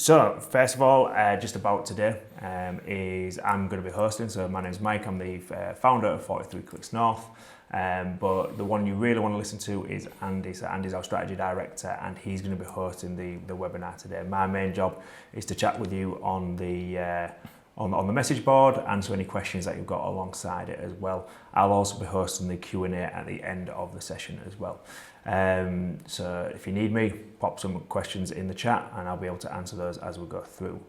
So first of all, just about today is I'm going to be hosting. So my name's Mike. I'm the founder of 43 Clicks North. But the one you really want to listen to is Andy. So Andy's our strategy director, and he's going to be hosting the webinar today. My main job is to chat with you on the message board, answer any questions that you've got alongside it as well. I'll also be hosting the Q&A at the end of the session as well. So if you need me, pop some questions in the chat and I'll be able to answer those as we go through.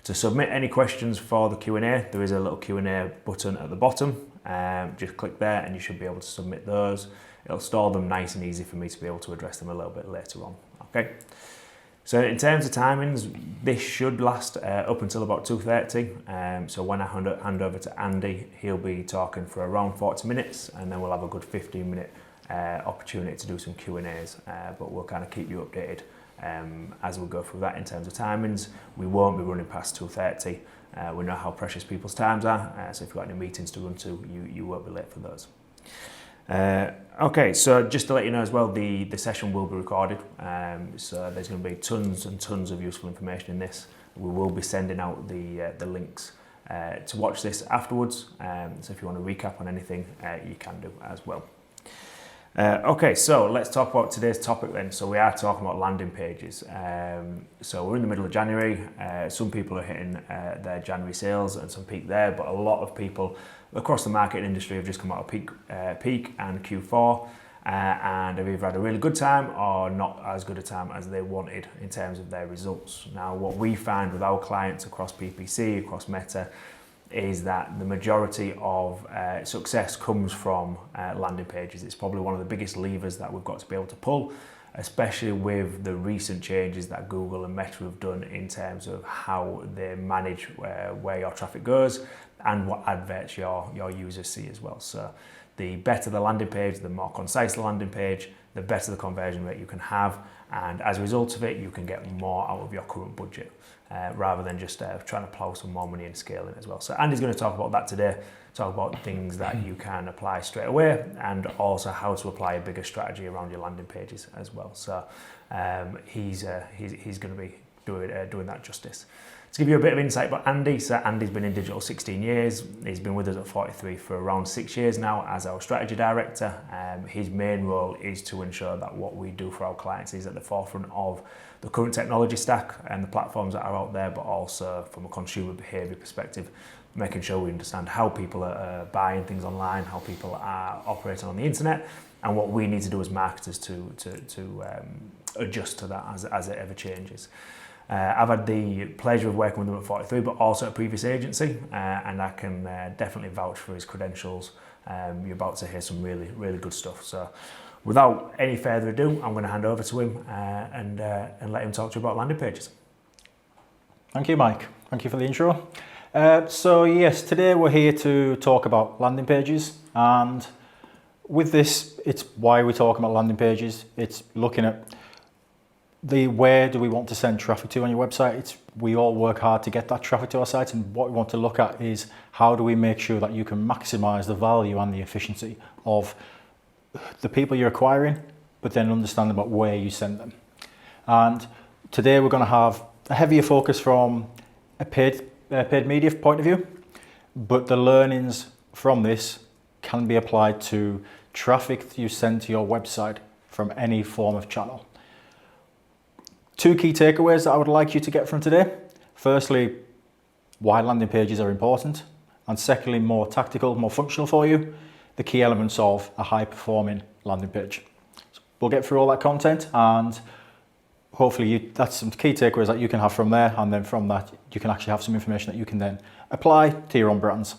To submit any questions for the Q&A, there is a little Q&A button at the bottom. Just click there and you should be able to submit those. It'll store them nice and easy for me to be able to address them a little bit later on. Okay. So in terms of timings, this should last up until about 2:30. So when I hand over to Andy, he'll be talking for around 40 minutes and then we'll have a good 15-minute opportunity to do some Q&As, but we'll kind of keep you updated as we go through that in terms of timings. We won't be running past 2:30. We know how precious people's times are, so if you've got any meetings to run to, you won't be late for those. Okay, so just to let you know as well, the session will be recorded, so there's going to be tons and tons of useful information in this. We will be sending out the links to watch this afterwards, so if you want to recap on anything, you can do as well. Okay, so let's talk about today's topic then. So we are talking about landing pages. So we're in the middle of January. Some people are hitting their January sales and some peak there, but a lot of people across the marketing industry have just come out of peak and Q4 and have either had a really good time or not as good a time as they wanted in terms of their results. Now, what we find with our clients across PPC, across Meta, is that the majority of success comes from landing pages. It's probably one of the biggest levers that we've got to be able to pull, especially with the recent changes that Google and Meta have done in terms of how they manage where your traffic goes and what adverts your users see as well. So the better the landing page, the more concise the landing page, the better the conversion rate you can have, and as a result of it, you can get more out of your current budget. Rather than just trying to plow some more money and scaling as well. So Andy's going to talk about that today, talk about things that you can apply straight away and also how to apply a bigger strategy around your landing pages as well. So he's going to be doing that justice. To give you a bit of insight about Andy, so Andy's been in digital 16 years. He's been with us at 43 for around 6 years now as our strategy director. His main role is to ensure that what we do for our clients is at the forefront of the current technology stack and the platforms that are out there, but also from a consumer behaviour perspective, making sure we understand how people are buying things online, how people are operating on the internet, and what we need to do as marketers to adjust to that as it ever changes. I've had the pleasure of working with him at 43, but also at a previous agency, and I can definitely vouch for his credentials. You're about to hear some really, really good stuff. So without any further ado, I'm going to hand over to him and let him talk to you about landing pages. Thank you, Mike. Thank you for the intro. So yes, today we're here to talk about landing pages, and with this, it's why we're talking about landing pages. It's looking at where do we want to send traffic to on your website. We all work hard to get that traffic to our site, and what we want to look at is how do we make sure that you can maximize the value and the efficiency of the people you're acquiring, but then understand about where you send them. And today we're going to have a heavier focus from a paid media point of view, but the learnings from this can be applied to traffic that you send to your website from any form of channel. Two key takeaways that I would like you to get from today. Firstly, why landing pages are important, and secondly, more tactical, more functional for you, the key elements of a high-performing landing page. So we'll get through all that content, and hopefully that's some key takeaways that you can have from there, and then from that you can actually have some information that you can then apply to your own brands.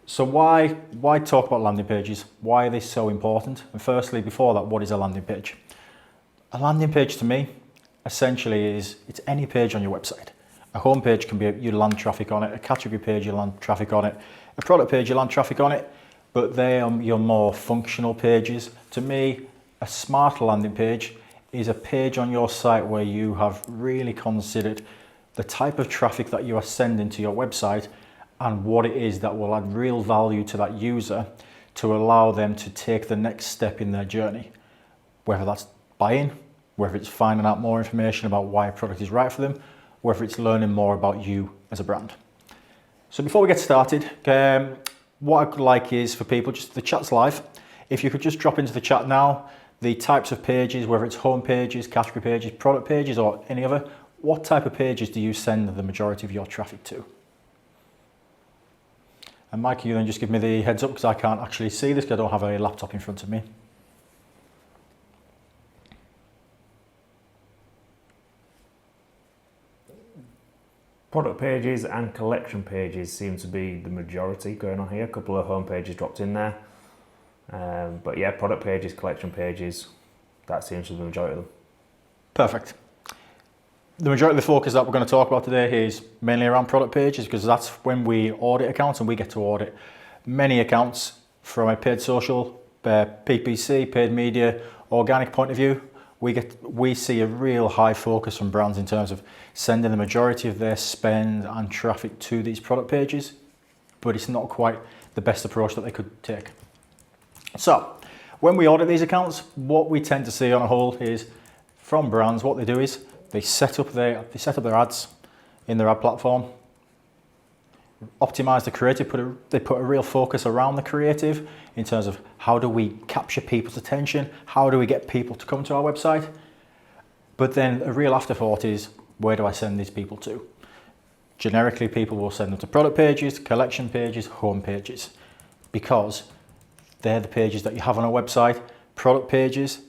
So why talk about landing pages? Why are they so important? And firstly, before that, what is a landing page? A landing page to me essentially it's any page on your website. A home page can be you land traffic on it, a category page you land traffic on it, a product page you land traffic on it, but they are your more functional pages. To me, a smart landing page is a page on your site where you have really considered the type of traffic that you are sending to your website and what it is that will add real value to that user to allow them to take the next step in their journey, whether that's buying, whether it's finding out more information about why a product is right for them, whether it's learning more about you as a brand. So before we get started, what I'd like is for people, just the chat's live. If you could just drop into the chat now, the types of pages, whether it's home pages, category pages, product pages, or any other, what type of pages do you send the majority of your traffic to? And Mike, can you then just give me the heads up, because I can't actually see this because I don't have a laptop in front of me. Product pages and collection pages seem to be the majority going on here. A couple of home pages dropped in there. But yeah, product pages, collection pages, that seems to be the majority of them. Perfect. The majority of the focus that we're going to talk about today is mainly around product pages, because that's when we audit accounts, and we get to audit many accounts from a paid social, PPC, paid media, organic point of view. We see a real high focus from brands in terms of sending the majority of their spend and traffic to these product pages, but it's not quite the best approach that they could take. So when we audit these accounts, what we tend to see on a whole is from brands, what they do is they set up their ads in their ad platform, optimize the creative, they put a real focus around the creative in terms of how do we capture people's attention, how do we get people to come to our website. But then a real afterthought is, where do I send these people to? Generically, people will send them to product pages, collection pages, home pages, because they're the pages that you have on a website. Product pages,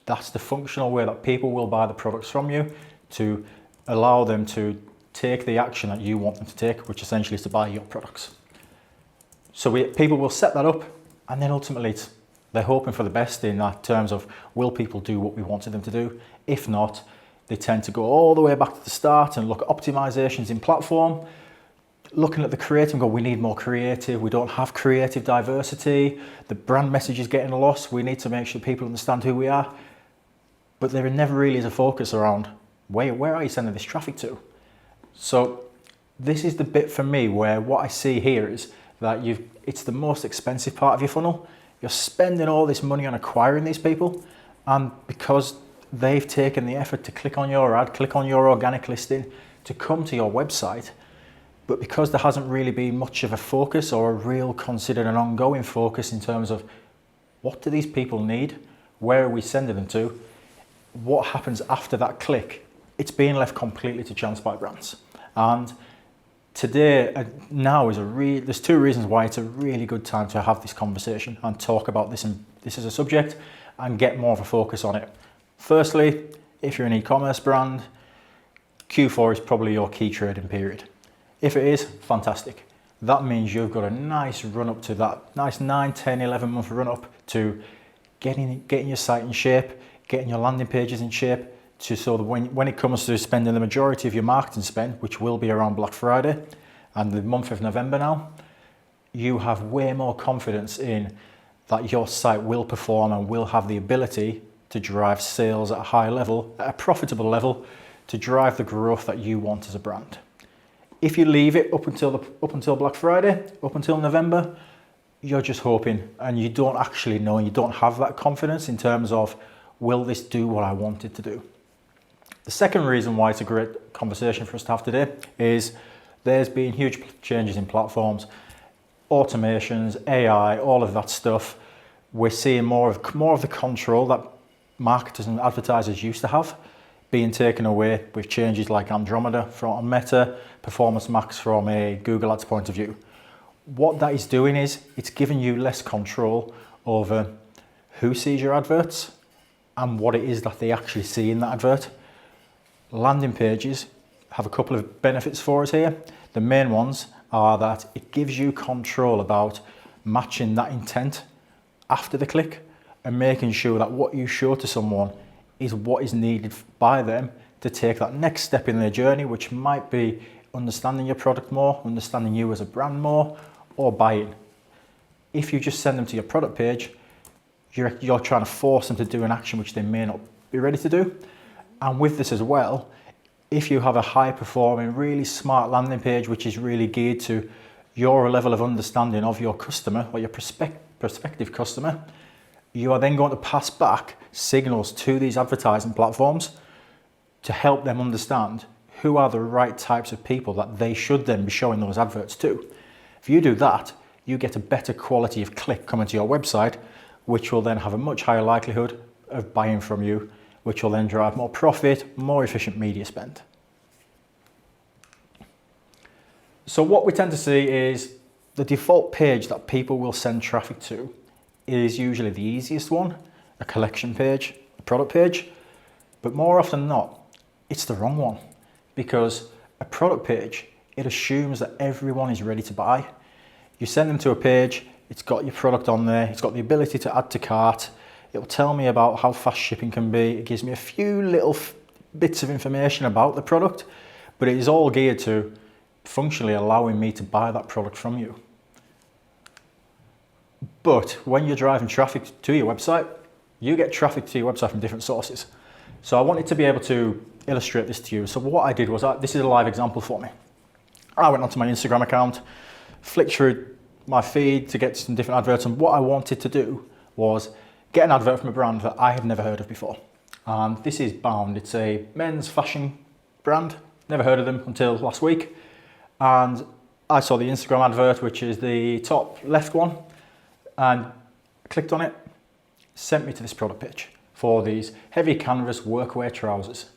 that's the functional way that people will buy the products from you to allow them to take the action that you want them to take, which essentially is to buy your products. So people will set that up, and then ultimately they're hoping for the best in that terms of, will people do what we wanted them to do? If not, they tend to go all the way back to the start and look at optimizations in platform, looking at the creative and go, we need more creative, we don't have creative diversity, the brand message is getting lost, we need to make sure people understand who we are. But there never really is a focus around, where are you sending this traffic to? So this is the bit for me where what I see here is that it's the most expensive part of your funnel. You're spending all this money on acquiring these people, and because they've taken the effort to click on your ad, click on your organic listing, to come to your website, but because there hasn't really been much of a focus or a real considered and ongoing focus in terms of what do these people need, where are we sending them to, what happens after that click, it's being left completely to chance by brands. And today, now is there's two reasons why it's a really good time to have this conversation and talk about this, and this is a subject, and get more of a focus on it. Firstly, if you're an e-commerce brand, Q4 is probably your key trading period. If it is, fantastic. That means you've got a nice run up to that, nice 9, 10, 11 month run up to getting your site in shape, getting your landing pages in shape, so that when it comes to spending the majority of your marketing spend, which will be around Black Friday and the month of November now, you have way more confidence in that your site will perform and will have the ability to drive sales at a high level, at a profitable level, to drive the growth that you want as a brand. If you leave it up until Black Friday, up until November, you're just hoping, and you don't actually know, and you don't have that confidence in terms of, will this do what I want it to do? The second reason why it's a great conversation for us to have today is there's been huge changes in platforms, automations, AI, all of that stuff. We're seeing more of the control that marketers and advertisers used to have being taken away with changes like Andromeda from Meta, Performance Max from a Google Ads point of view. What that is doing is it's giving you less control over who sees your adverts and what it is that they actually see in that advert. Landing pages have a couple of benefits for us here. The main ones are that it gives you control about matching that intent after the click and making sure that what you show to someone is what is needed by them to take that next step in their journey, which might be understanding your product more, understanding you as a brand more, or buying. If you just send them to your product page, you're trying to force them to do an action which they may not be ready to do. And with this as well, if you have a high performing, really smart landing page which is really geared to your level of understanding of your customer or your prospective customer, you are then going to pass back signals to these advertising platforms to help them understand who are the right types of people that they should then be showing those adverts to. If you do that, you get a better quality of click coming to your website, which will then have a much higher likelihood of buying from you, which will then drive more profit, more efficient media spend. So what we tend to see is the default page that people will send traffic to is usually the easiest one, a collection page, a product page, but more often than not, it's the wrong one, because a product page, it assumes that everyone is ready to buy. You send them to a page, it's got your product on there, it's got the ability to add to cart, it will tell me about how fast shipping can be, it gives me a few little bits of information about the product, but it is all geared to functionally allowing me to buy that product from you. But when you're driving traffic to your website, you get traffic to your website from different sources. So I wanted to be able to illustrate this to you. So what I did was, this is a live example for me. I went onto my Instagram account, flicked through my feed to get some different adverts, and what I wanted to do was get an advert from a brand that I had never heard of before. And this is Bound. It's a men's fashion brand. Never heard of them until last week. And I saw the Instagram advert, which is the top left one, and clicked on it, sent me to this product page for these heavy canvas workwear trousers.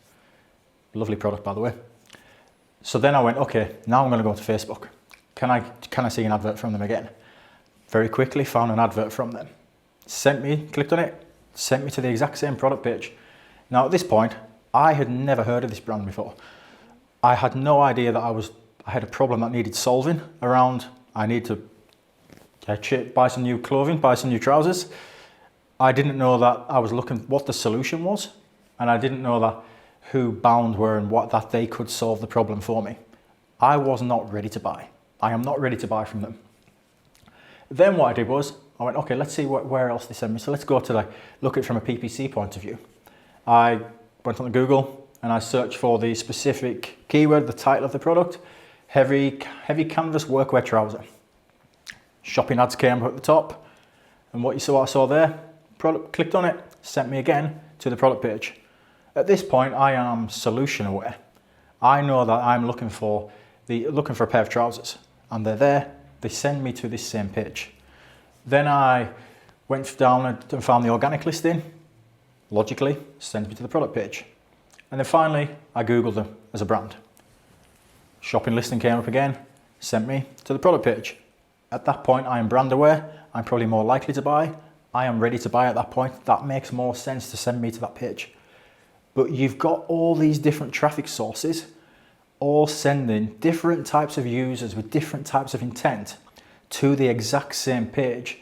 Lovely product, by the way. So then I went, okay, now I'm going to go to Facebook. Can I see an advert from them again? Very quickly found an advert from them. Clicked on it, sent me to the exact same product page. Now at this point, I had never heard of this brand before. I had no idea that I had a problem that needed solving around, I need to buy some new clothing, buy some new trousers. I didn't know that I was looking what the solution was, and I didn't know that who Bound were and that they could solve the problem for me. I was not ready to buy. I am not ready to buy from them. Then what I did was, I went, okay, let's see where else they send me. So let's go to look at it from a PPC point of view. I went on Google and I searched for the specific keyword, the title of the product, heavy canvas workwear trouser. Shopping ads came up at the top, and what I saw there, clicked on it, sent me again to the product page. At this point, I am solution aware. I know that I'm looking for a pair of trousers, and they're there. They send me to this same page. Then I went down and found the organic listing. Logically, sends me to the product page. And then finally, I Googled them as a brand. Shopping listing came up again, sent me to the product page. At that point, I am brand aware. I'm probably more likely to buy. I am ready to buy at that point. That makes more sense to send me to that page. But you've got all these different traffic sources, all sending different types of users with different types of intent to the exact same page,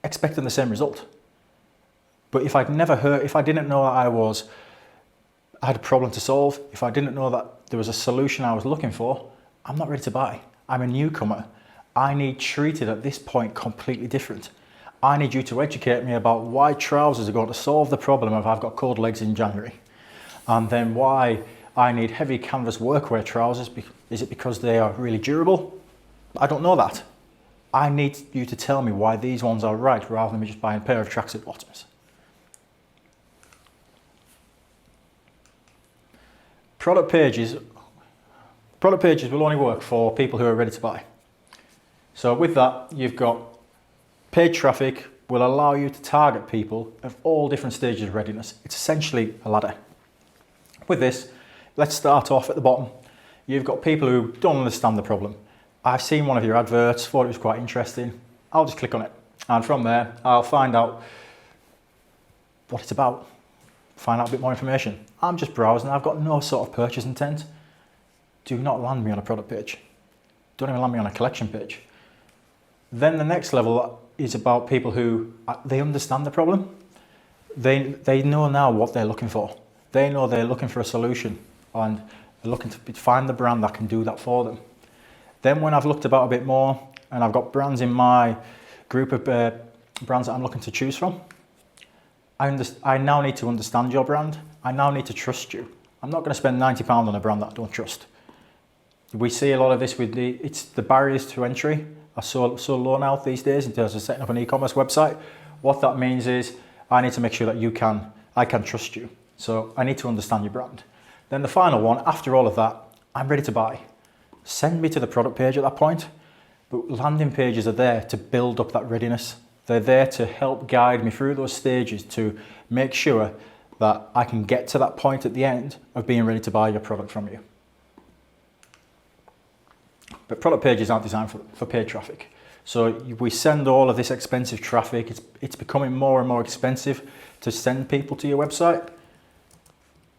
expecting the same result. But if I didn't know that I had a problem to solve, if I didn't know that there was a solution I was looking for, I'm not ready to buy. I'm a newcomer. I need treated at this point completely different. I need you to educate me about why trousers are going to solve the problem of I've got cold legs in January. And then why I need heavy canvas workwear trousers. Is it because they are really durable? I don't know that. I need you to tell me why these ones are right rather than me just buying a pair of tracksuit bottoms. Product pages will only work for people who are ready to buy. So with that, you've got paid traffic will allow you to target people of all different stages of readiness. It's essentially a ladder. With this, let's start off at the bottom. You've got people who don't understand the problem. I've seen one of your adverts, thought it was quite interesting. I'll just click on it. And from there, I'll find out what it's about. Find out a bit more information. I'm just browsing. I've got no sort of purchase intent. Do not land me on a product page. Don't even land me on a collection page. Then the next level is about people who, they understand the problem. They know now what they're looking for. They know they're looking for a solution and they're looking to find the brand that can do that for them. Then when I've looked about a bit more and I've got brands in my group of brands that I'm looking to choose from, I now need to understand your brand. I now need to trust you. I'm not going to spend £90 on a brand that I don't trust. We see a lot of this with the barriers to entry are so low now these days in terms of setting up an e-commerce website. What that means is I need to make sure that I can trust you. So I need to understand your brand. Then the final one, after all of that, I'm ready to buy. Send me to the product page at that point. But landing pages are there to build up that readiness. They're there to help guide me through those stages to make sure that I can get to that point at the end of being ready to buy your product from you. But product pages aren't designed for paid traffic. So we send all of this expensive traffic. It's becoming more and more expensive to send people to your website.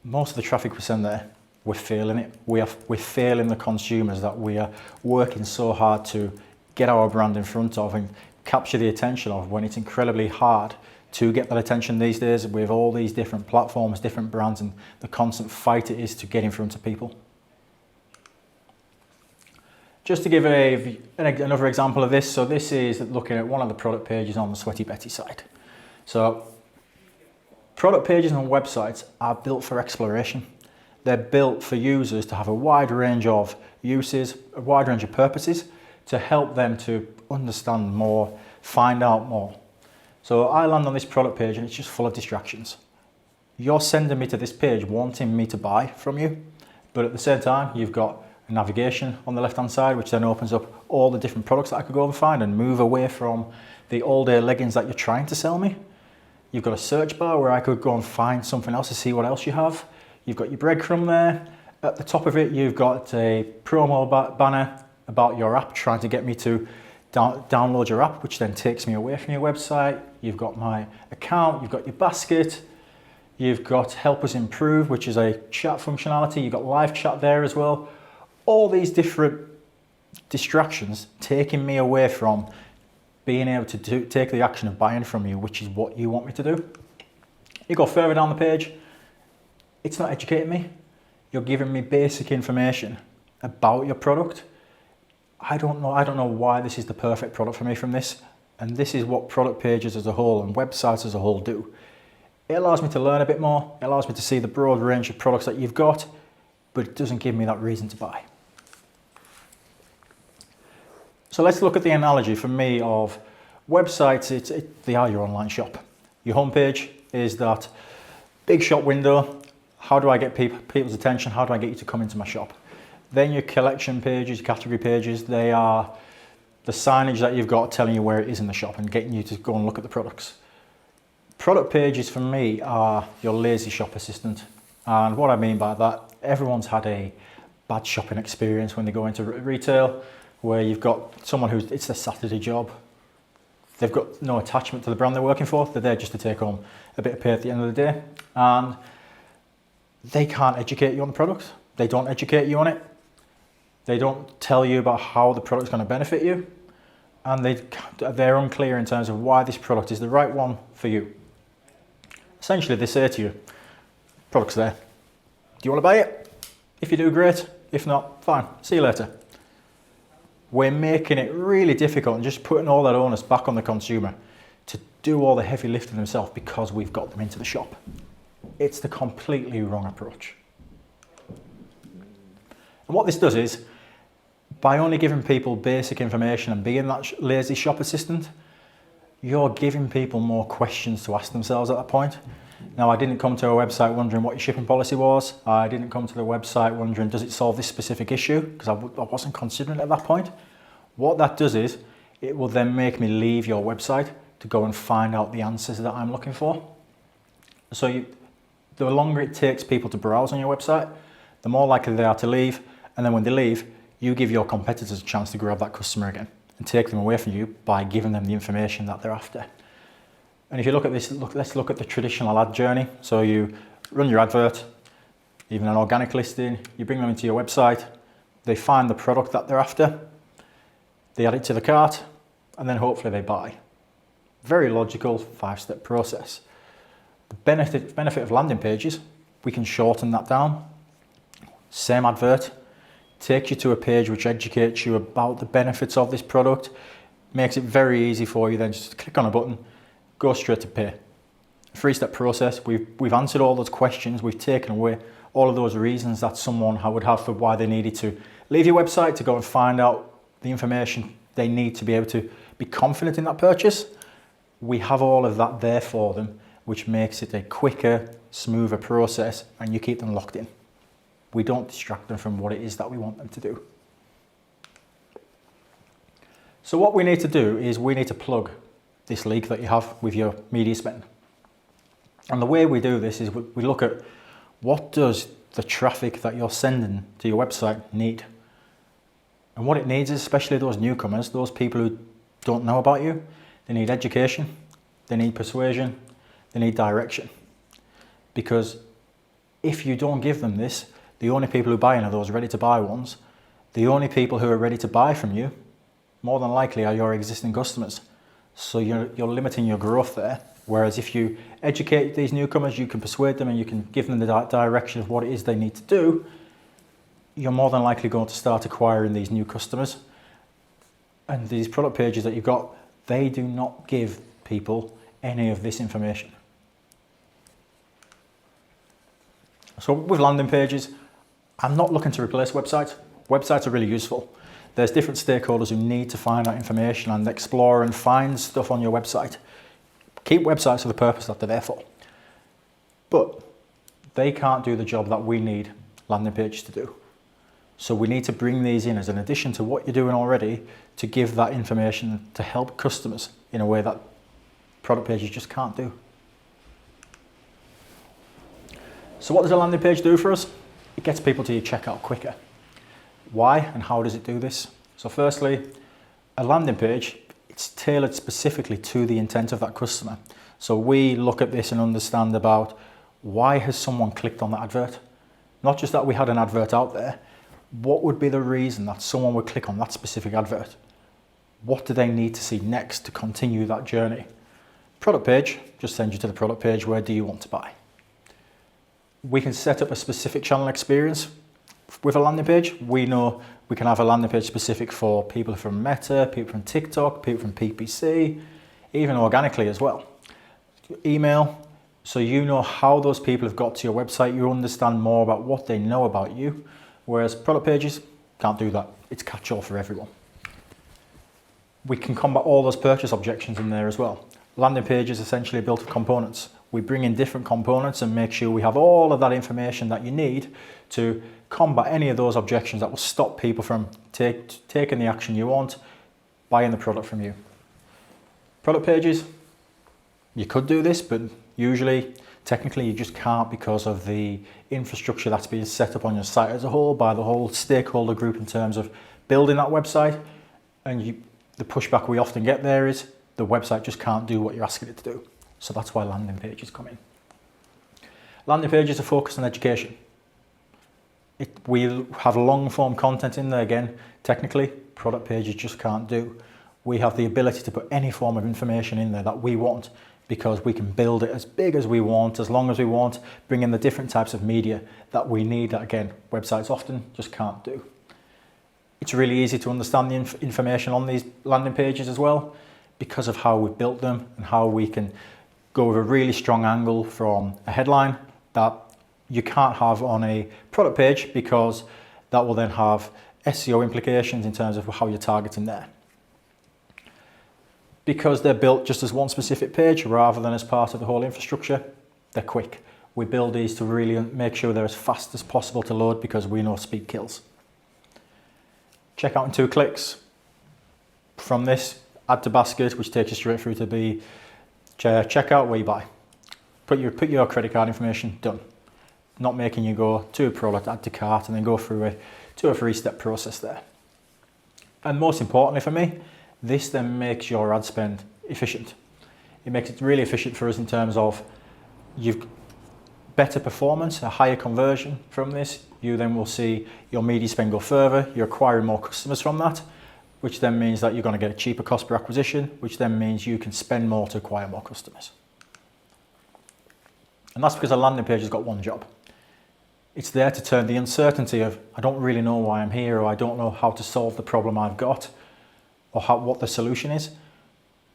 Most of the traffic we send there, we're failing it. We're failing the consumers that we are working so hard to get our brand in front of and capture the attention of, when it's incredibly hard to get that attention these days with all these different platforms, different brands, and the constant fight it is to get in front of people. Just to give another example of this, so this is looking at one of the product pages on the Sweaty Betty site. So product pages on websites are built for exploration. They're built for users to have a wide range of uses, a wide range of purposes to help them to understand more, find out more. So I land on this product page and it's just full of distractions. You're sending me to this page wanting me to buy from you, but at the same time, you've got a navigation on the left-hand side, which then opens up all the different products that I could go and find and move away from the all-day leggings that you're trying to sell me. You've got a search bar where I could go and find something else to see what else you have. You've got your breadcrumb there. At the top of it, you've got a promo banner about your app, trying to get me to download your app, which then takes me away from your website. You've got my account, you've got your basket, you've got Help Us Improve, which is a chat functionality. You've got live chat there as well. All these different distractions taking me away from being able to take the action of buying from you, which is what you want me to do. You go further down the page, it's not educating me. You're giving me basic information about your product. I don't know why this is the perfect product for me from this. And this is what product pages as a whole and websites as a whole do. It allows me to learn a bit more. It allows me to see the broad range of products that you've got, but it doesn't give me that reason to buy. So let's look at the analogy for me of websites. They are your online shop. Your homepage is that big shop window. How do I get people's attention? How do I get you to come into my shop? Then your collection pages, your category pages, they are the signage that you've got telling you where it is in the shop and getting you to go and look at the products. Product pages for me are your lazy shop assistant. And what I mean by that, everyone's had a bad shopping experience when they go into retail, where you've got someone it's their Saturday job. They've got no attachment to the brand they're working for. They're there just to take home a bit of pay at the end of the day. And they can't educate you on the product. They don't educate you on it. They don't tell you about how the product's going to benefit you. And they're unclear in terms of why this product is the right one for you. Essentially, they say to you, product's there. Do you want to buy it? If you do, great. If not, fine. See you later. We're making it really difficult and just putting all that onus back on the consumer to do all the heavy lifting themselves because we've got them into the shop. It's the completely wrong approach. And what this does is, by only giving people basic information and being that lazy shop assistant, you're giving people more questions to ask themselves at that point. Now, I didn't come to a website wondering what your shipping policy was. I didn't come to the website wondering, does it solve this specific issue? Because I wasn't considering it at that point. What that does is, it will then make me leave your website to go and find out the answers that I'm looking for. So the longer it takes people to browse on your website, the more likely they are to leave. And then when they leave, you give your competitors a chance to grab that customer again and take them away from you by giving them the information that they're after. And if you look at this, let's look at the traditional ad journey. So you run your advert, even an organic listing, you bring them into your website, they find the product that they're after, they add it to the cart, and then hopefully they buy. Very logical 5-step process. The benefit of landing pages, we can shorten that down. Same advert, takes you to a page which educates you about the benefits of this product, makes it very easy for you then just to click on a button, go straight to pay. 3-step process, we've answered all those questions, we've taken away all of those reasons that someone would have for why they needed to leave your website to go and find out the information they need to be able to be confident in that purchase. We have all of that there for them, which makes it a quicker, smoother process, and you keep them locked in. we don't distract them from what it is that we want them to do. So what we need to do is we need to plug this leak that you have with your media spend. And the way we do this is we look at what does the traffic that you're sending to your website need. And what it needs is, especially those newcomers, those people who don't know about you, they need education, they need persuasion, they need direction. Because if you don't give them this, the only people who buy in are those ready to buy ones. The only people who are ready to buy from you, more than likely, are your existing customers. So you're limiting your growth there. Whereas if you educate these newcomers, you can persuade them and you can give them the direction of what it is they need to do, you're more than likely going to start acquiring these new customers. And these product pages that you've got, they do not give people any of this information. So with landing pages, I'm not looking to replace websites. Websites are really useful. There's different stakeholders who need to find that information and explore and find stuff on your website. Keep websites for the purpose that they're there for. But they can't do the job that we need landing pages to do. So we need to bring these in as an addition to what you're doing already to give that information to help customers in a way that product pages just can't do. So what does a landing page do for us? It gets people to your checkout quicker. Why and how does it do this? So firstly, a landing page, it's tailored specifically to the intent of that customer. So we look at this and understand about why has someone clicked on that advert? Not just that we had an advert out there, what would be the reason that someone would click on that specific advert? What do they need to see next to continue that journey? Product page just sends you to the product page. Where do you want to buy? We can set up a specific channel experience with a landing page. We know we can have a landing page specific for people from Meta, people from TikTok, people from PPC, even organically as well. Email, so you know how those people have got to your website. You understand more about what they know about you. Whereas product pages can't do that. It's catch-all for everyone. We can combat all those purchase objections in there as well. Landing page is essentially built of components. We bring in different components and make sure we have all of that information that you need to combat any of those objections that will stop people from taking the action you want, buying the product from you. Product pages, you could do this, but usually, technically, you just can't because of the infrastructure that's being set up on your site as a whole by the whole stakeholder group in terms of building that website. And the pushback we often get there is the website just can't do what you're asking it to do. So that's why landing pages come in. Landing pages are focused on education. We have long form content in there again. Technically, product pages just can't do. We have the ability to put any form of information in there that we want because we can build it as big as we want, as long as we want, bring in the different types of media that we need that, again, websites often just can't do. It's really easy to understand the information on these landing pages as well because of how we've built them and how we can go with a really strong angle from a headline that you can't have on a product page because that will then have SEO implications in terms of how you're targeting there. Because they're built just as one specific page rather than as part of the whole infrastructure, they're quick. We build these to really make sure they're as fast as possible to load because we know speed kills. Checkout in 2 clicks. From this, add to basket, which takes you straight through to the checkout where you buy. Put your credit card information, done. Not making you go to a product, add to cart, and then go through a 2 or 3 step process there. And most importantly for me, this then makes your ad spend efficient. It makes it really efficient for us in terms of you've better performance, a higher conversion from this. You then will see your media spend go further. You're acquiring more customers from that, which then means that you're going to get a cheaper cost per acquisition, which then means you can spend more to acquire more customers. And that's because a landing page has got one job. It's there to turn the uncertainty of, I don't really know why I'm here, or I don't know how to solve the problem I've got, or what the solution is,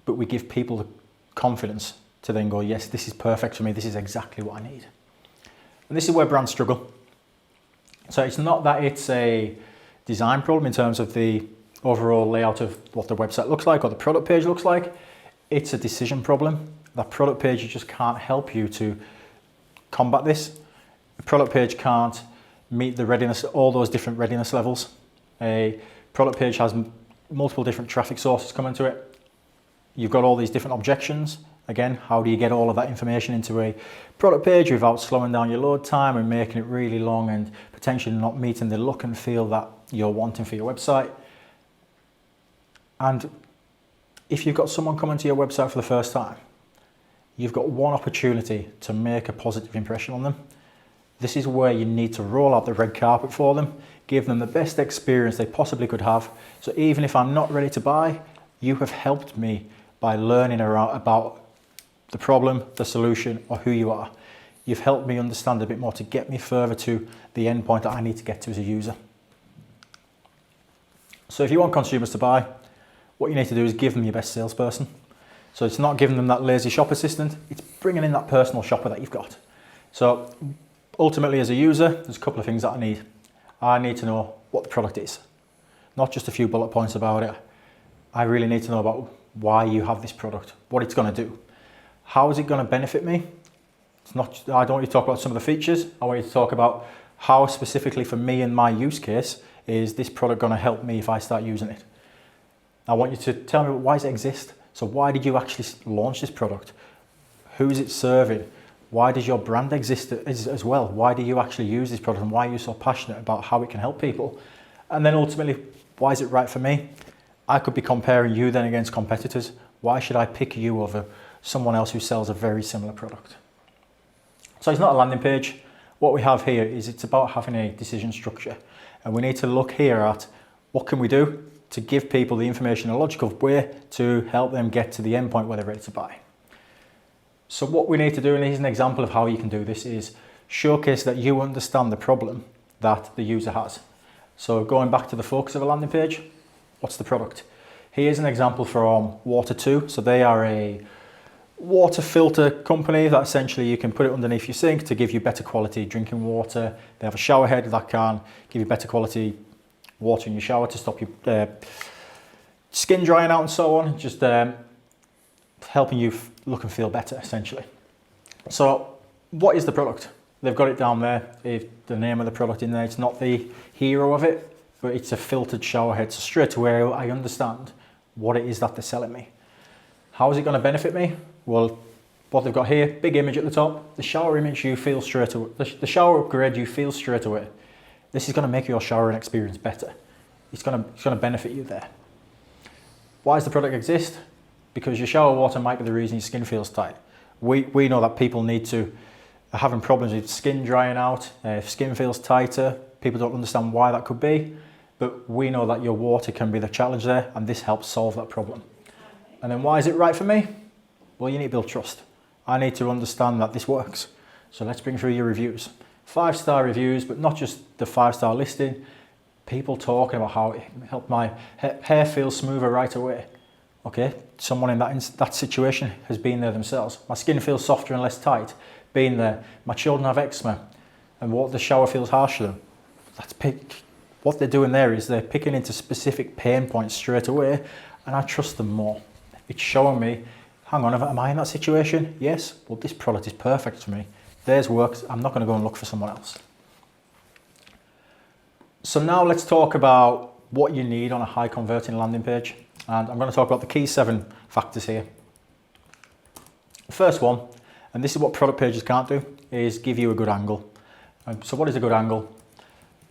but we give people the confidence to then go, yes, this is perfect for me, this is exactly what I need. And this is where brands struggle. So it's not that it's a design problem in terms of the overall layout of what the website looks like or the product page looks like. It's a decision problem. That product page just can't help you to combat this. The product page can't meet the readiness, all those different readiness levels. A product page has multiple different traffic sources coming to it. You've got all these different objections. Again, how do you get all of that information into a product page without slowing down your load time and making it really long and potentially not meeting the look and feel that you're wanting for your website? And if you've got someone coming to your website for the first time, you've got one opportunity to make a positive impression on them. This is where you need to roll out the red carpet for them, give them the best experience they possibly could have. So even if I'm not ready to buy, you have helped me by learning about the problem, the solution, or who you are. You've helped me understand a bit more to get me further to the end point that I need to get to as a user. So if you want consumers to buy, what you need to do is give them your best salesperson. So it's not giving them that lazy shop assistant, it's bringing in that personal shopper that you've got. So ultimately as a user, there's a couple of things that I need. I need to know what the product is, not just a few bullet points about it. I really need to know about why you have this product, what it's going to do. How is it going to benefit me? It's not, I don't want you to talk about some of the features. I want you to talk about how specifically for me and my use case is this product going to help me if I start using it. I want you to tell me why does it exist? So why did you actually launch this product? Who is it serving? Why does your brand exist as well? Why do you actually use this product and why are you so passionate about how it can help people? And then ultimately, why is it right for me? I could be comparing you then against competitors. Why should I pick you over someone else who sells a very similar product? So it's not a landing page. What we have here is it's about having a decision structure. And we need to look here at what can we do to give people the information in a logical way to help them get to the end point where they're ready to buy. So what we need to do, and here's an example of how you can do this, is showcase that you understand the problem that the user has. So going back to the focus of a landing page, what's the product? Here's an example from Water2. So they are a water filter company that essentially you can put it underneath your sink to give you better quality drinking water. They have a shower head that can give you better quality water in your shower to stop your skin drying out and so on. Just helping you look and feel better essentially. So what is the product? They've got it down there, the name of the product in there. It's not the hero of it, but it's a filtered shower head. So straight away I understand what it is that they're selling me. How is it going to benefit me? Well, what they've got here, big image at the top, the shower image you feel straight away, the shower upgrade you feel straight away. This is going to make your showering experience better. It's going to benefit you there. Why does the product exist? Because your shower water might be the reason your skin feels tight. We know that people are having problems with skin drying out, if skin feels tighter, people don't understand why that could be, but we know that your water can be the challenge there, and this helps solve that problem. And then why is it right for me? Well, you need to build trust. I need to understand that this works. So let's bring through your reviews. 5-star reviews, but not just the 5-star listing, people talking about how it helped my hair feel smoother right away. Okay, someone in that situation has been there themselves. My skin feels softer and less tight. Been there. My children have eczema, and what the shower feels harsh to them. What they're doing there is they're picking into specific pain points straight away, and I trust them more. It's showing me, hang on, am I in that situation? Yes. Well, this product is perfect for me. Theirs works. I'm not going to go and look for someone else. So now let's talk about what you need on a high converting landing page. And I'm going to talk about the key 7 factors here. The first one, and this is what product pages can't do, is give you a good angle. So what is a good angle?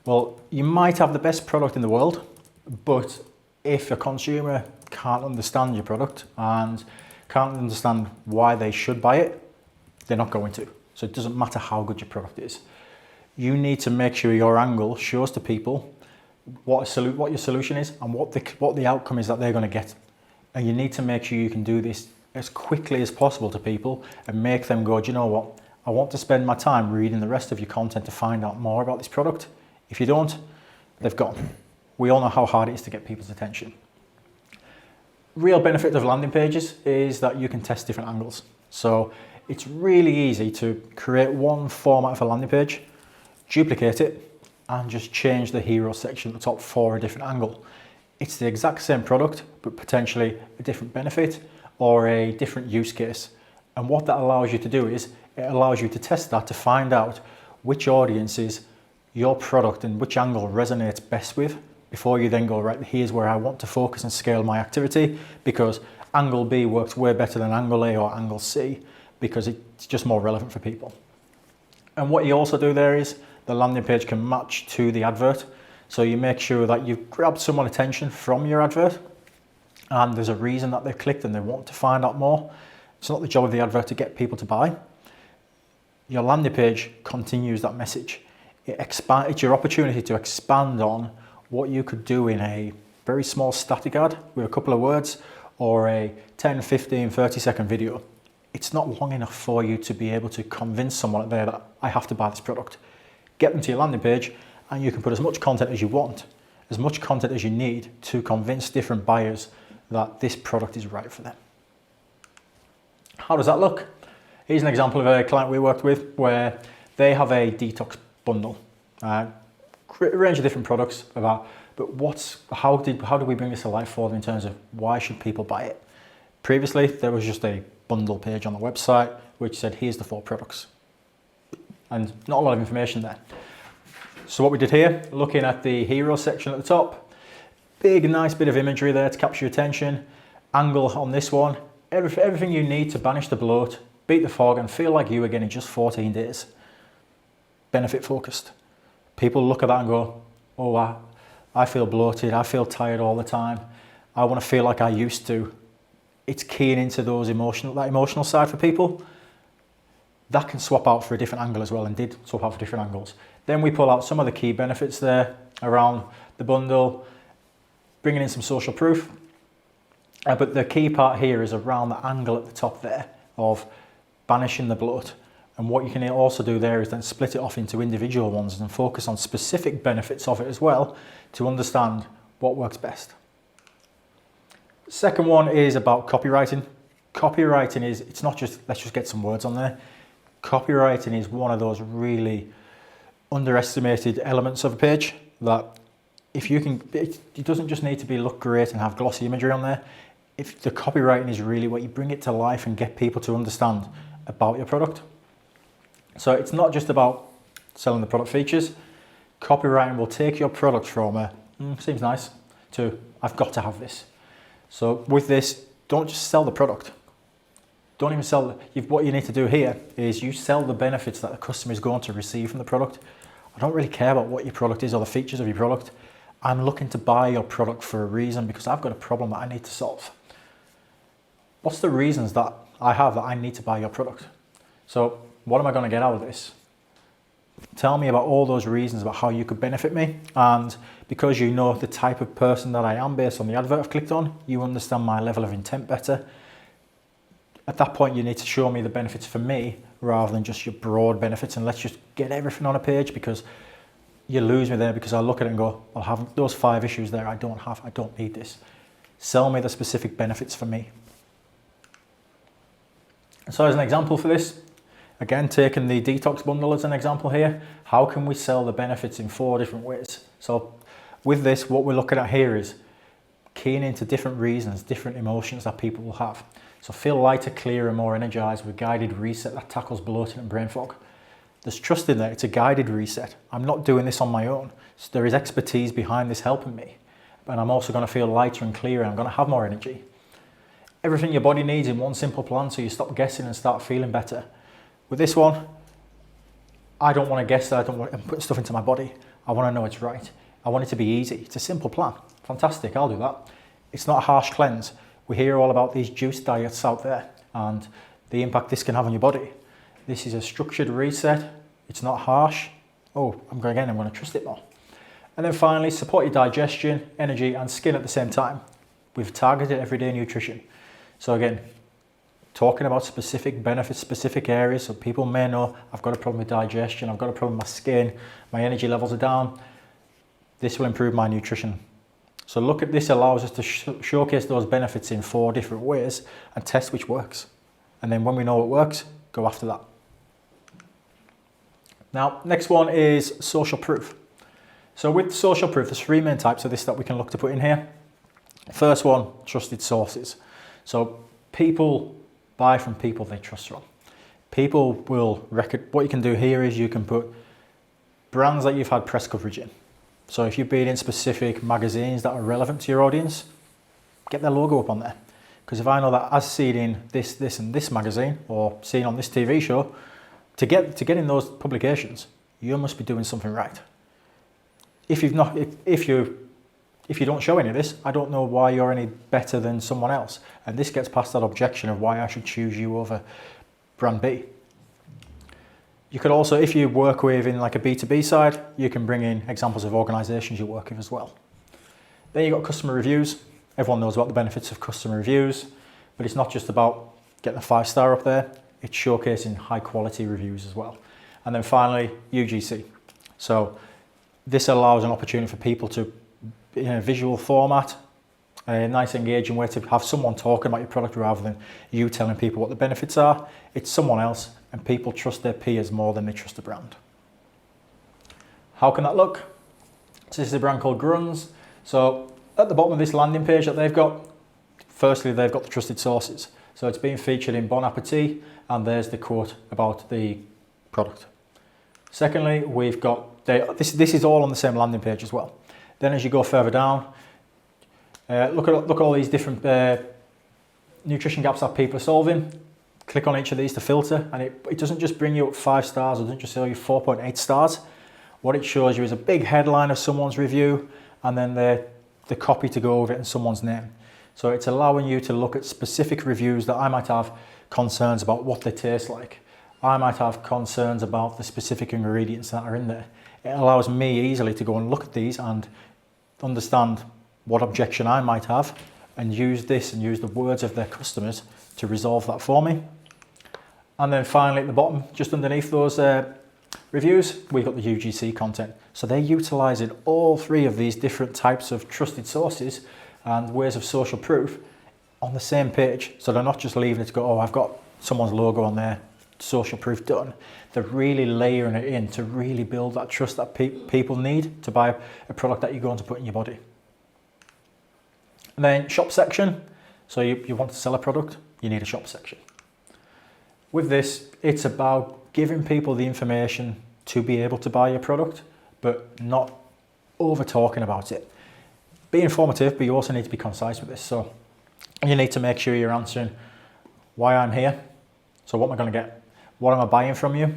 Well, you might have the best product in the world, but if a consumer can't understand your product and can't understand why they should buy it, they're not going to. So it doesn't matter how good your product is. You need to make sure your angle shows to people what your solution is and what the outcome is that they're going to get. And you need to make sure you can do this as quickly as possible to people and make them go, do you know what? I want to spend my time reading the rest of your content to find out more about this product. If you don't, they've gone. We all know how hard it is to get people's attention. Real benefit of landing pages is that you can test different angles. So it's really easy to create one format of a landing page, duplicate it, and just change the hero section at the top for a different angle. It's the exact same product, but potentially a different benefit or a different use case. And what that allows you to do is, it allows you to test that to find out which audiences your product and which angle resonates best with before you then go, right, here's where I want to focus and scale my activity, because angle B works way better than angle A or angle C because it's just more relevant for people. And what you also do there is the landing page can match to the advert. So you make sure that you've grabbed someone's attention from your advert and there's a reason that they've clicked and they want to find out more. It's not the job of the advert to get people to buy. Your landing page continues that message. It's your opportunity to expand on what you could do in a very small static ad with a couple of words or a 10, 15, 30-second video. It's not long enough for you to be able to convince someone out there that I have to buy this product. Get them to your landing page and you can put as much content as you want, as much content as you need to convince different buyers that this product is right for them. How does that look? Here's an example of a client we worked with where they have a detox bundle. A range of different products but how do we bring this to life for them in terms of why should people buy it? Previously, there was just a bundle page on the website which said, here's the 4 products. And not a lot of information there. So what we did here, looking at the hero section at the top, big nice bit of imagery there to capture your attention, angle on this one, everything you need to banish the bloat, beat the fog and feel like you again in just 14 days. Benefit focused. People look at that and go, oh, I feel bloated, I feel tired all the time, I want to feel like I used to. It's keying into that emotional side for people. That can swap out for a different angle as well, and did swap out for different angles. Then we pull out some of the key benefits there around the bundle, bringing in some social proof. But the key part here is around the angle at the top there of banishing the bloat. And what you can also do there is then split it off into individual ones and focus on specific benefits of it as well to understand what works best. Second one is about copywriting. Copywriting is, it's not just, let's just get some words on there. Copywriting is one of those really underestimated elements of a page that if you can, it doesn't just need to look great and have glossy imagery on there. If the copywriting is really what you bring it to life and get people to understand about your product. So it's not just about selling the product features. Copywriting will take your product from seems nice to I've got to have this. So with this, don't just sell the product. Don't even sell what you need to do here is you sell the benefits that the customer is going to receive from the product. I don't really care about what your product is or the features of your product. I'm looking to buy your product for a reason because I've got a problem that I need to solve. What's the reasons that I have that I need to buy your product? So what am I going to get out of this? Tell me about all those reasons about how you could benefit me. And because you know the type of person that I am based on the advert I've clicked on, you understand my level of intent better. At that point, you need to show me the benefits for me rather than just your broad benefits. And let's just get everything on a page because you lose me there because I look at it and go, I'll have those 5 issues there I don't need this. Sell me the specific benefits for me. So as an example for this, again, taking the detox bundle as an example here, how can we sell the benefits in 4 different ways? So with this, what we're looking at here is keying into different reasons, different emotions that people will have. So feel lighter, clearer, more energized with guided reset that tackles bloating and brain fog. There's trust in there, it's a guided reset. I'm not doing this on my own. So there is expertise behind this helping me. And I'm also gonna feel lighter and clearer, I'm gonna have more energy. Everything your body needs in one simple plan so you stop guessing and start feeling better. With this one, I don't want to guess that I'm putting stuff into my body. I want to know it's right. I want it to be easy. It's a simple plan. Fantastic, I'll do that. It's not a harsh cleanse. We hear all about these juice diets out there and the impact this can have on your body. This is a structured reset. It's not harsh. Oh, I'm going to trust it more. And then finally, support your digestion, energy, and skin at the same time with targeted everyday nutrition. So again, talking about specific benefits, specific areas, so people may know I've got a problem with digestion, I've got a problem with my skin, my energy levels are down. This will improve my nutrition. So look at this allows us to showcase those benefits in 4 different ways and test which works. And then when we know what works, go after that. Now, next one is social proof. So with social proof, there's 3 main types of this that we can look to put in here. First one, trusted sources. So people buy from people they trust from. People will what you can do here is you can put brands that you've had press coverage in. So if you've been in specific magazines that are relevant to your audience, get their logo up on there. Because if I know that as seen in this and this magazine, or seen on this TV show, to get in those publications, you must be doing something right. If you don't show any of this, I don't know why you're any better than someone else. And this gets past that objection of why I should choose you over brand B. You could also, if you work with in like a B2B side, you can bring in examples of organizations you work with as well. Then you've got customer reviews. Everyone knows about the benefits of customer reviews, but it's not just about getting a 5-star up there, it's showcasing high quality reviews as well. And then finally, UGC. So this allows an opportunity for people to, in a visual format, a nice engaging way to have someone talking about your product rather than you telling people what the benefits are. It's someone else, and people trust their peers more than they trust the brand. How can that look? So this is a brand called Gruns. So at the bottom of this landing page that they've got, firstly, they've got the trusted sources. So it's being featured in Bon Appetit, and there's the quote about the product. Secondly, we've got, this is all on the same landing page as well. Then as you go further down, look at all these different nutrition gaps that people are solving. Click on each of these to filter, and it doesn't just bring you up 5 stars, it doesn't just show you 4.8 stars. What it shows you is a big headline of someone's review, and then the copy to go over it and someone's name. So it's allowing you to look at specific reviews that I might have concerns about what they taste like. I might have concerns about the specific ingredients that are in there. It allows me easily to go and look at these and understand what objection I might have, and use this and use the words of their customers to resolve that for me. And then finally at the bottom, just underneath those reviews, we've got the UGC content. So they're utilising all 3 of these different types of trusted sources and ways of social proof on the same page. So they're not just leaving it to go, oh, I've got someone's logo on there, social proof done. They're really layering it in to really build that trust that people need to buy a product that you're going to put in your body. And then shop section. So you want to sell a product, you need a shop section. With this, it's about giving people the information to be able to buy your product, but not over talking about it. Be informative, but you also need to be concise with this. So you need to make sure you're answering why I'm here. So what am I going to get? What am I buying from you?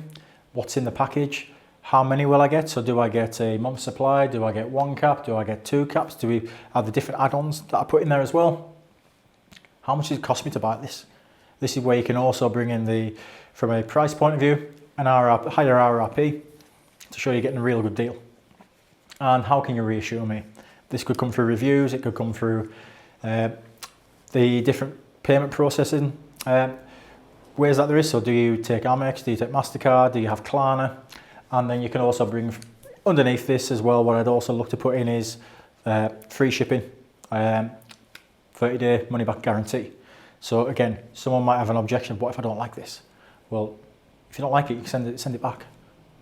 What's in the package? How many will I get? So do I get a month's supply? Do I get 1 cap? Do I get 2 caps? Do we have the different add-ons that I put in there as well? How much does it cost me to buy this? This is where you can also bring in from a price point of view, higher RRP to show you're getting a real good deal. And how can you reassure me? This could come through reviews, it could come through the different payment processing ways that there is. So do you take Amex, do you take MasterCard, do you have Klarna? And then you can also bring underneath this as well, what I'd also look to put in is free shipping, 30-day money-back guarantee. So again, someone might have an objection, what if I don't like this? Well, if you don't like it, you can send it back.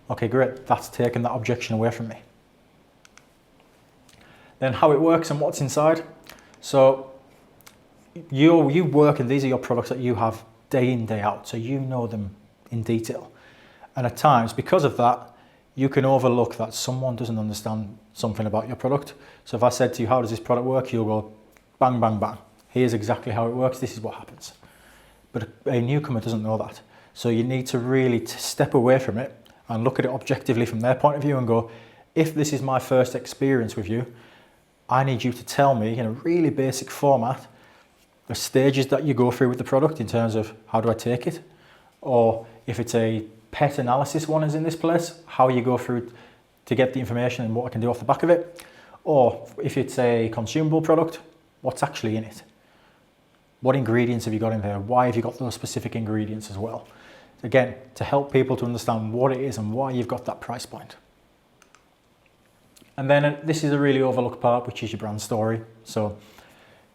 Okay, great, that's taken that objection away from me. Then how it works and what's inside. So you work, and these are your products that you have day in, day out, so you know them in detail. And at times, because of that, you can overlook that someone doesn't understand something about your product. So if I said to you, how does this product work? You'll go, bang, bang, bang. Here's exactly how it works. This is what happens. But a newcomer doesn't know that. So you need to really step away from it and look at it objectively from their point of view and go, if this is my first experience with you, I need you to tell me in a really basic format the stages that you go through with the product in terms of how do I take it? Or if it's a pet analysis one is in this place, how you go through to get the information and what I can do off the back of it. Or if it's a consumable product, what's actually in it? What ingredients have you got in there? Why have you got those specific ingredients as well? Again, to help people to understand what it is and why you've got that price point. And then this is a really overlooked part, which is your brand story. So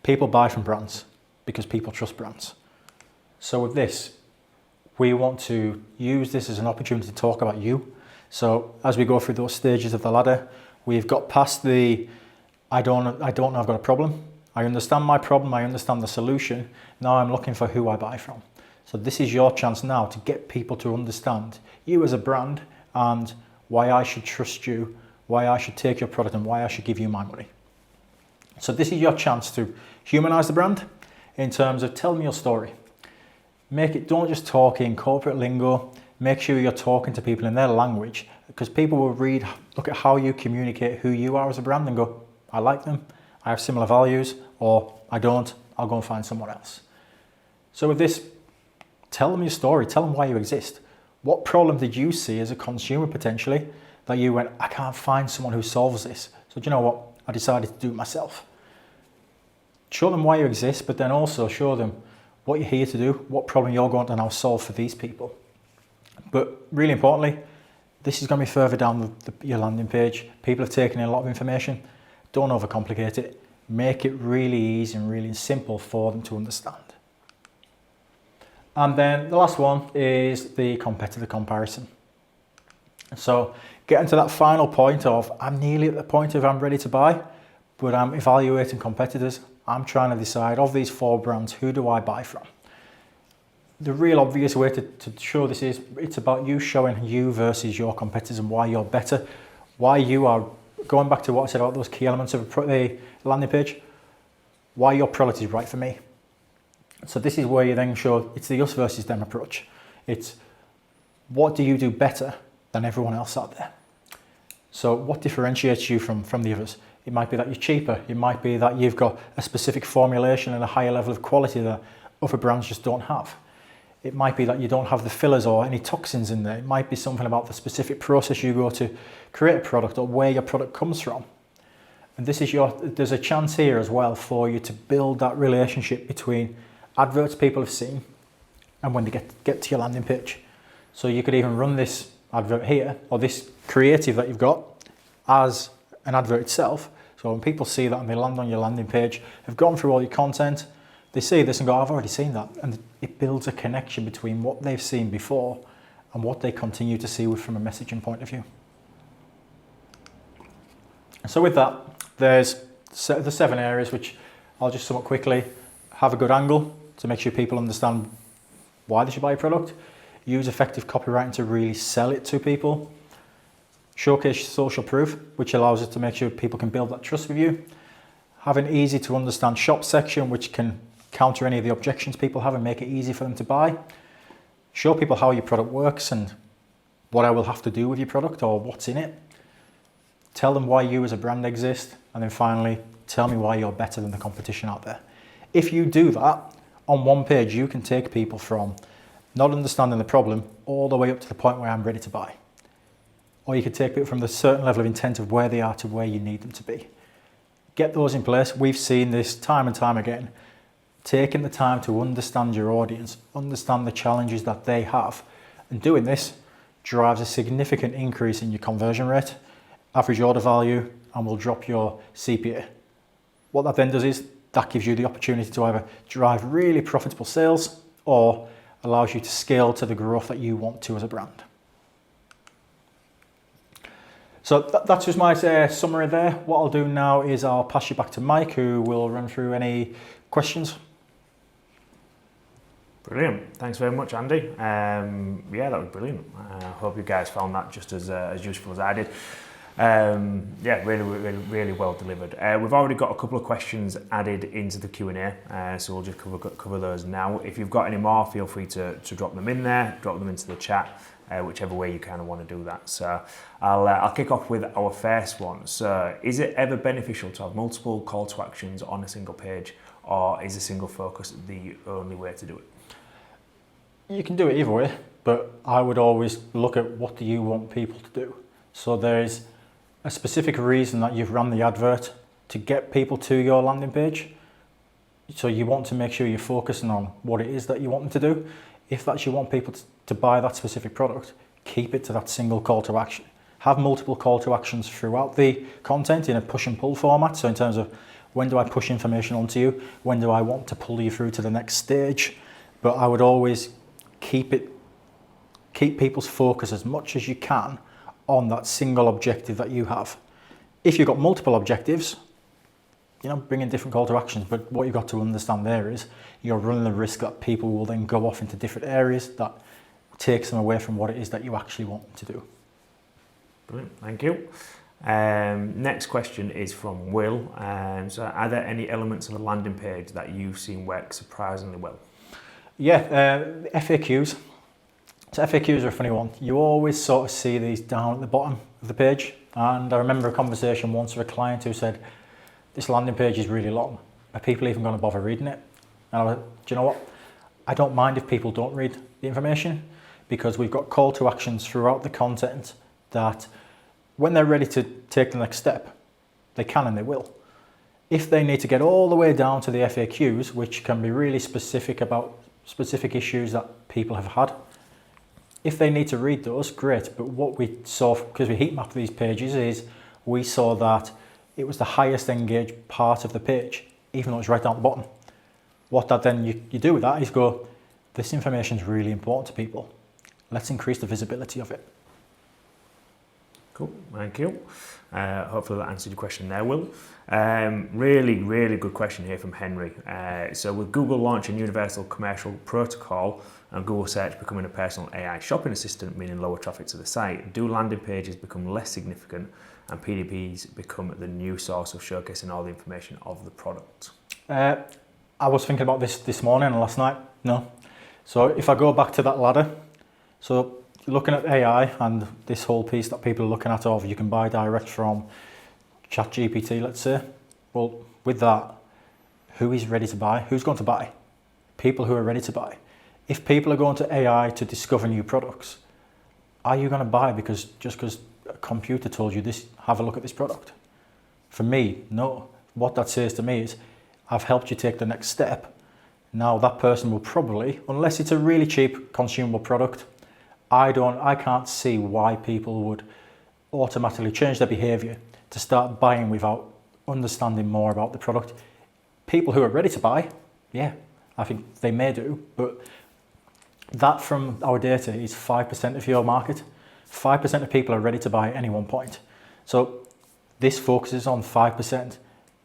people buy from brands because people trust brands. So with this, we want to use this as an opportunity to talk about you. So as we go through those stages of the ladder, we've got past the, I don't know, I've got a problem. I understand my problem, I understand the solution. Now I'm looking for who I buy from. So this is your chance now to get people to understand you as a brand and why I should trust you, why I should take your product, and why I should give you my money. So this is your chance to humanize the brand in terms of tell me your story. Don't just talk in corporate lingo. Make sure you're talking to people in their language, because people will look at how you communicate who you are as a brand and go, I like them, I have similar values, or I don't, I'll go and find someone else. So with this, tell them your story, tell them why you exist. What problem did you see as a consumer potentially that you went, I can't find someone who solves this. So do you know what? I decided to do it myself. Show them why you exist, but then also show them what you're here to do, what problem you're going to now solve for these people. But really importantly, this is going to be further down your landing page. People have taken in a lot of information. Don't overcomplicate it. Make it really easy and really simple for them to understand. And then the last one is the competitor comparison. So getting to that final point of, I'm nearly at the point of I'm ready to buy, but I'm evaluating competitors. I'm trying to decide of these 4 brands, who do I buy from? The real obvious way to show this is it's about you showing you versus your competitors and why you're better, why you are, going back to what I said about those key elements of the landing page, why your product is right for me. So this is where you then show it's the us versus them approach. It's what do you do better than everyone else out there? So what differentiates you from the others? It might be that you're cheaper. It might be that you've got a specific formulation and a higher level of quality that other brands just don't have. It might be that you don't have the fillers or any toxins in there. It might be something about the specific process you go to create a product or where your product comes from. And this is there's a chance here as well for you to build that relationship between adverts people have seen and when they get to your landing page. So you could even run this advert here or this creative that you've got as an advert itself. So when people see that and they land on your landing page, have gone through all your content, they see this and go, I've already seen that. And it builds a connection between what they've seen before and what they continue to see from a messaging point of view. And so with that, there's the 7 areas, which I'll just sum up quickly. Have a good angle to make sure people understand why they should buy a product. Use effective copywriting to really sell it to people. Showcase social proof, which allows us to make sure people can build that trust with you. Have an easy to understand shop section, which can counter any of the objections people have and make it easy for them to buy. Show people how your product works and what I will have to do with your product or what's in it. Tell them why you as a brand exist. And then finally, tell me why you're better than the competition out there. If you do that, on one page, you can take people from not understanding the problem all the way up to the point where I'm ready to buy. Or you could take people from the certain level of intent of where they are to where you need them to be. Get those in place. We've seen this time and time again. Taking the time to understand your audience, understand the challenges that they have, and doing this drives a significant increase in your conversion rate, average order value, and will drop your CPA. What that then does is that gives you the opportunity to either drive really profitable sales or allows you to scale to the growth that you want to as a brand. So that's just my summary there. What I'll do now is I'll pass you back to Mike, who will run through any questions. Brilliant. Thanks very much, Andy. Yeah, that was brilliant. I hope you guys found that just as useful as I did. Yeah, really well delivered. We've already got a couple of questions added into the Q&A, so we'll just cover those now. If you've got any more, feel free to drop them in there, drop them into the chat, whichever way you kind of want to do that. So I'll kick off with our first one. So is it ever beneficial to have multiple call to actions on a single page, or is a single focus the only way to do it? You can do it either way, but I would always look at what do you want people to do. So there's a specific reason that you've run the advert to get people to your landing page. So you want to make sure you're focusing on what it is that you want them to do. If that's you want people to buy that specific product, keep it to that single call to action. Have multiple call to actions throughout the content in a push and pull format. So in terms of when do I push information onto you? When do I want to pull you through to the next stage? But I would always keep people's focus as much as you can on that single objective that you have. If you've got multiple objectives, bring in different call to actions, but what you've got to understand there is you're running the risk that people will then go off into different areas that takes them away from what it is that you actually want them to do. Brilliant, thank you. Next question is from Will. So are there any elements of a landing page that you've seen work surprisingly well? Yeah, FAQs. So FAQs are a funny one. You always sort of see these down at the bottom of the page. And I remember a conversation once with a client who said, this landing page is really long. Are people even going to bother reading it? And I was like, do you know what? I don't mind if people don't read the information, because we've got call to actions throughout the content that when they're ready to take the next step, they can and they will. If they need to get all the way down to the FAQs, which can be really specific about specific issues that people have had, if they need to read those, great. But what we saw, because we heat mapped these pages, is we saw that it was the highest engaged part of the page, even though it's right down the bottom. What that then you do with that is go, this information is really important to people. Let's increase the visibility of it. Cool, thank you. Hopefully that answered your question there, Will. Really good question here from Henry. So with Google launching Universal Commercial Protocol and Google Search becoming a personal AI shopping assistant, meaning lower traffic to the site, do landing pages become less significant and PDPs become the new source of showcasing all the information of the product? I was thinking about this morning and last night. No. So if I go back to that ladder, so looking at AI and this whole piece that people are looking at of you can buy direct from ChatGPT, let's say. Well, with that, who is ready to buy? Who's going to buy? People who are ready to buy. If people are going to AI to discover new products, are you going to buy just because a computer told you this, have a look at this product? For me, no. What that says to me is, I've helped you take the next step. Now that person will probably, unless it's a really cheap consumable product, I can't see why people would automatically change their behavior to start buying without understanding more about the product. People who are ready to buy, yeah, I think they may do, but that from our data is 5% of your market. 5% of people are ready to buy at any one point. So this focuses on 5%.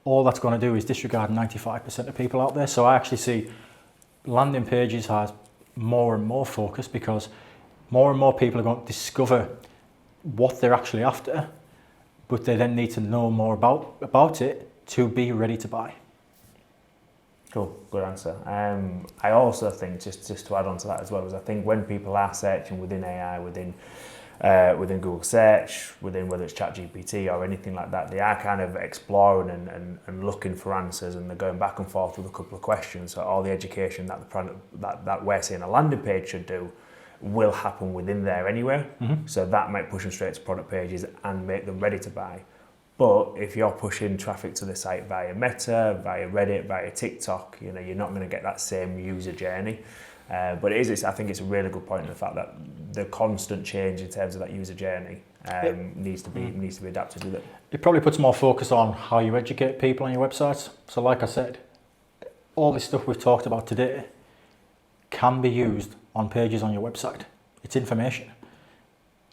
All that's going to do is disregard 95% of people out there. So I actually see landing pages has more and more focus, because more and more people are going to discover what they're actually after, but they then need to know more about it to be ready to buy. Cool, good answer. I also think, just to add on to that as well, is I think when people are searching within AI, within Google Search, within whether it's ChatGPT or anything like that, they are kind of exploring and looking for answers, and they're going back and forth with a couple of questions. So all the education that the product that we're saying a landing page should do will happen within there anyway. Mm-hmm. So that might push them straight to product pages and make them ready to buy. But if you're pushing traffic to the site via Meta, via Reddit, via TikTok, you're not going to get that same user journey. But I think it's a really good point in the fact that the constant change in terms of that user journey needs to be adapted with it. It probably puts more focus on how you educate people on your websites. So like I said, all this stuff we've talked about today can be used on pages on your website. It's information.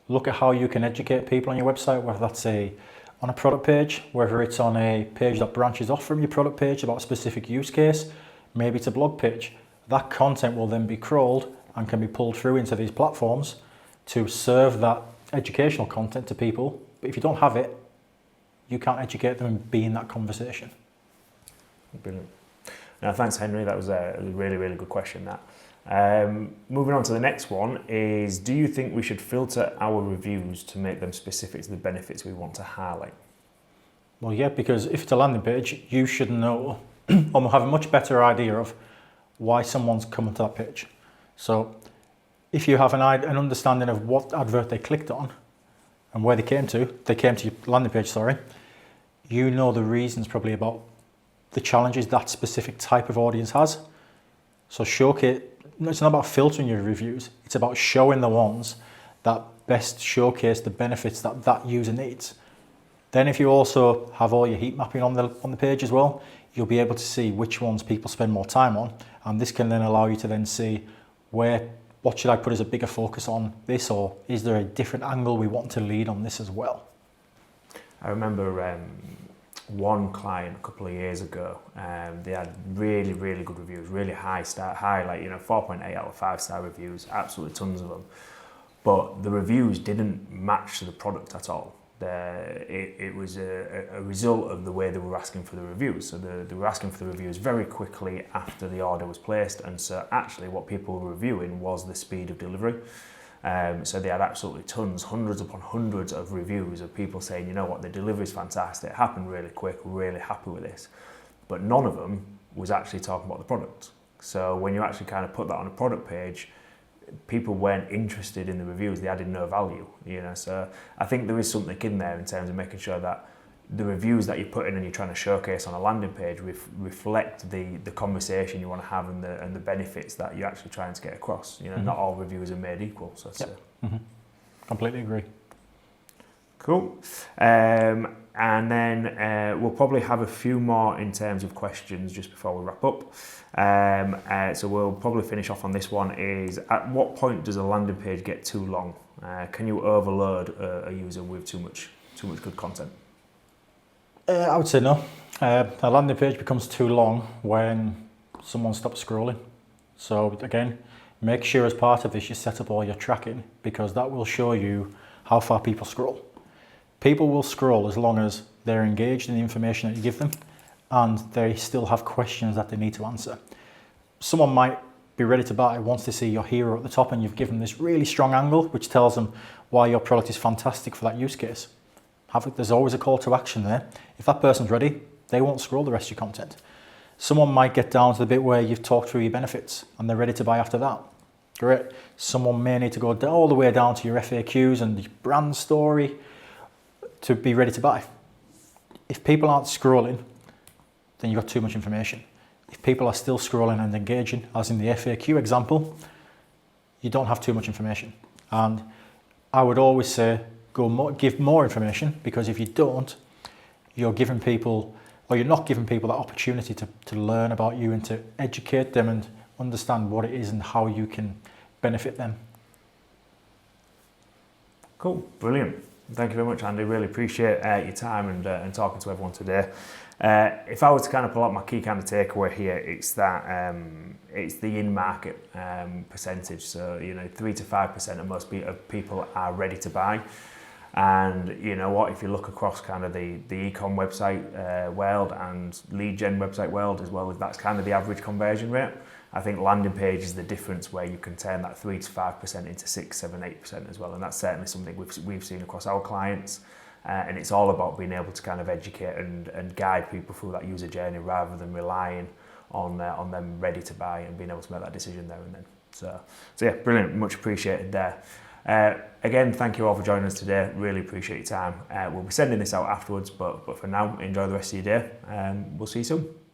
Look at how you can educate people on your website, whether that's on a product page, whether it's on a page that branches off from your product page about a specific use case, maybe it's a blog page. That content will then be crawled and can be pulled through into these platforms to serve that educational content to people. But if you don't have it, you can't educate them and be in that conversation. Brilliant. Now, thanks, Henry. That was a really good question, that. Moving on to the next one is, do you think we should filter our reviews to make them specific to the benefits we want to highlight? Well, yeah, because if it's a landing page, you should know or have a much better idea of why someone's come to that page. So if you have an understanding of what advert they clicked on and where they came to your landing page, you know the reasons probably about the challenges that specific type of audience has. So it's not about filtering your reviews, it's about showing the ones that best showcase the benefits that user needs. Then if you also have all your heat mapping on the page as well, you'll be able to see which ones people spend more time on, and this can then allow you to then see what should I put as a bigger focus on this, or is there a different angle we want to lead on this as well? I remember one client a couple of years ago, they had really good reviews, really high, like 4.8 out of 5-star reviews, absolutely tons of them. but the reviews didn't match the product at all. It was a result of the way they were asking for the reviews. So they were asking for the reviews very quickly after the order was placed, and so actually what people were reviewing was the speed of delivery. So they had absolutely tons, hundreds upon hundreds of reviews of people saying, you know what, the delivery is fantastic, it happened really quick, we're really happy with this. But none of them was actually talking about the product. So when you actually kind of put that on a product page, people weren't interested in the reviews, they added no value, you know. So I think there is something in there in terms of making sure that the reviews that you put in and you're trying to showcase on a landing page reflect the conversation you want to have and the benefits that you're actually trying to get across. You know, not all reviews are made equal. So Completely agree. Cool. And then we'll probably have a few more in terms of questions just before we wrap up. So we'll probably finish off on this one is, at what point does a landing page get too long? Can you overload a user with too much good content? I would say no. A landing page becomes too long when someone stops scrolling. So again, make sure as part of this you set up all your tracking, because that will show you how far people scroll. People will scroll as long as they're engaged in the information that you give them and they still have questions that they need to answer. Someone might be ready to buy once they see your hero at the top and you've given this really strong angle which tells them why your product is fantastic for that use case. There's always a call to action there. If that person's ready, they won't scroll the rest of your content. Someone might get down to the bit where you've talked through your benefits and they're ready to buy after that. Great. Someone may need to go all the way down to your FAQs and the brand story to be ready to buy. If people aren't scrolling, then you've got too much information. If people are still scrolling and engaging, as in the FAQ example, you don't have too much information. And I would always say, give more information, because if you don't, you're not giving people that opportunity to learn about you and to educate them and understand what it is and how you can benefit them. Cool, brilliant. Thank you very much, Andy. Really appreciate your time and talking to everyone today. If I was to kind of pull out my key kind of takeaway here, it's that it's the in-market percentage. So 3 to 5% of most people are ready to buy. And you know what, if you look across kind of the e-com website world and lead gen website world as well, that's kind of the average conversion rate. I think landing page is the difference where you can turn that 3 to 5% into 6, 7, 8% as well. And that's certainly something we've seen across our clients. And it's all about being able to kind of educate and guide people through that user journey rather than relying on them ready to buy and being able to make that decision there and then. So yeah, brilliant, much appreciated there. Again, thank you all for joining us today. Really appreciate your time. We'll be sending this out afterwards, but for now, enjoy the rest of your day. We'll see you soon.